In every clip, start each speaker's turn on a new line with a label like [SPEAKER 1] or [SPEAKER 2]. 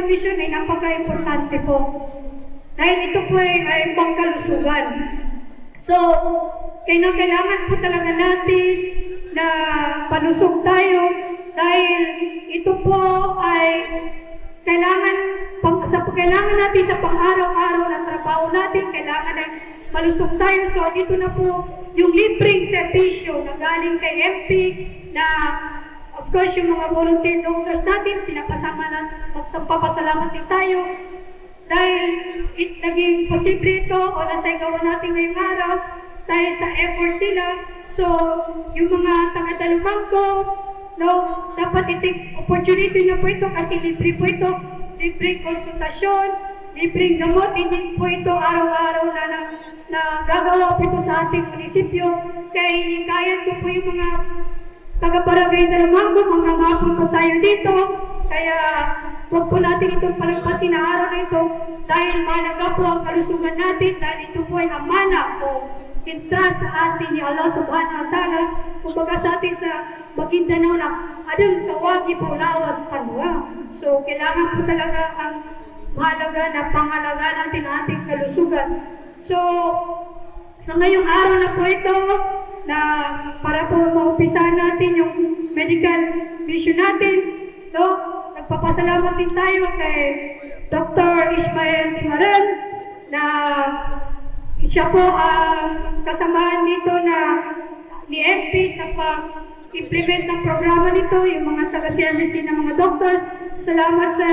[SPEAKER 1] medical mission ay napaka-importante po. Dahil ito po ay pangkalusugan. So, kailangan po talaga natin na palusog tayo dahil ito po ay kailangan natin sa pang-araw-araw na trabaho natin, kailangan ay malusog tayo. So, dito na po yung libreng servisyo na galing kay MP na of course yung mga volunteer doctors natin, magpapasalamat din tayo dahil naging posible ito o nasagawa natin ngayong araw dahil sa effort nila. So, yung mga taga-Talumangco, no, dapat i-take opportunity na po ito kasi libre po ito, libre konsultasyon, libreng gamot, hindi po ito araw-araw na gagawa po ito sa ating munisipyo. Kaya hiningayan ko po yung mga taga-barangay Talumangco, mga mapon po tayo dito. Kaya huwag po natin itong palagpasin na araw na ito dahil mahalaga po ang kalusugan natin dahil ito po ay amana po entrust sa atin ni Allah subhanahu wa ta'ala. Kumbaga sa atin sa Maguindanao na adang tawagi po lawas kanwa. So kailangan po talaga ang mahalaga na pangalaga natin ang ating kalusugan. So sa ngayong araw na po ito na para po maumpisahan natin yung medical mission natin, so nagpapasalamat din tayo kay Dr. Ismael Timaran na siya po ang kasamahan dito na ni MP sa pag-implement ng programa nito, yung mga taga-service ng mga doctors. Salamat sa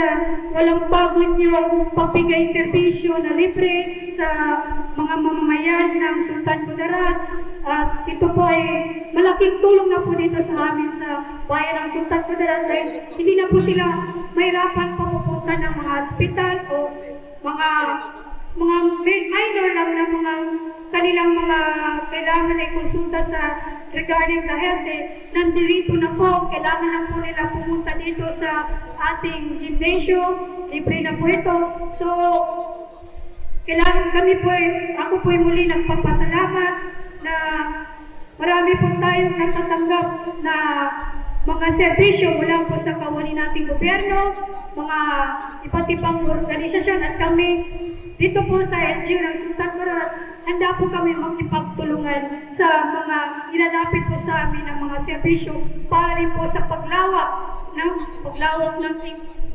[SPEAKER 1] walang pagod niyong pagbigay serbisyo na libre sa mga mamamayan ng Sultan Kudarat. At ito po ay malaking tulong na po dito sa amin sa bayan ng Sultan Kudarat dahil hindi na po sila mahirapan papupunta ng mga hospital o mga minor lang na mga kanilang mga kailangan ay konsulta sa regarding the health. Nandito na po, kailangan na po nila pumunta dito sa ating gymnasium, libre na po ito. So, kailangan kami po ako po muli nagpapasalamat na marami po tayong natatanggap na mga serbisyo mula po sa kawani nating gobyerno, mga iba't ibang organisasyon at kami dito po sa NGO ng Sultan Kudarat, handa po kami makipagtulungan sa mga ilalapit po sa amin ng mga serbisyo para rin po sa paglawak ng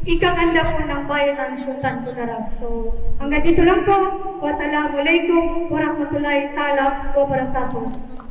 [SPEAKER 1] ikaganda po ng bayan ng Sultan Kudarat. So, hanggang dito lang po. Wassalamualaikum warahmatullahi ta'ala wabarakatuh.